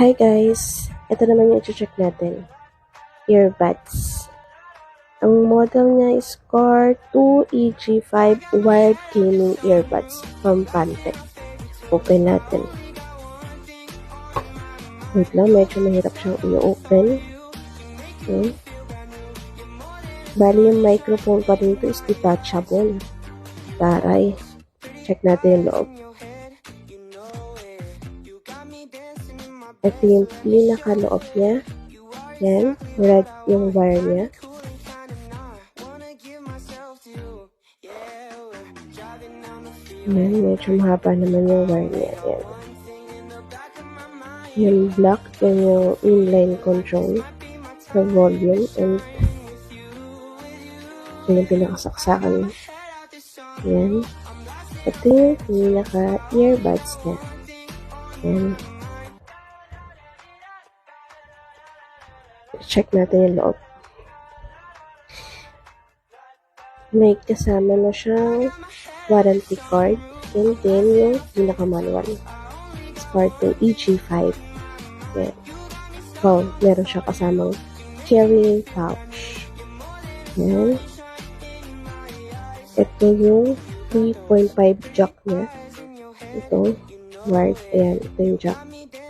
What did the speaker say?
Hi guys! Ito naman yung i-check natin. Earbuds. Ang model niya is Core 2 EG5 Wired Gaming Earbuds from Pantec. Open natin. Wait lang, medyo mahirap siyang i-open. Okay. Bali yung microphone pa dito is detachable. Taray. Check natin yung loob. Ito yung pinaka-loob niya. Yan. Red yung wire niya. Yan. Medyo mahaba naman yung wire niya. Yan. Yung black, yan yung inline control sa volume and ito yung pinakasaksakan niya. Yan. Ito yung pinaka-earbuds niya. Yan. Check natin yung loob. May kasama na siyang warranty card and then yung pinaka-manual. Spartan EG5. Yan. Oh, meron siya kasamang carrying pouch. Yan. Ito yung 3.5 jack niya. Ito, wired. Ayan, ito yung jack.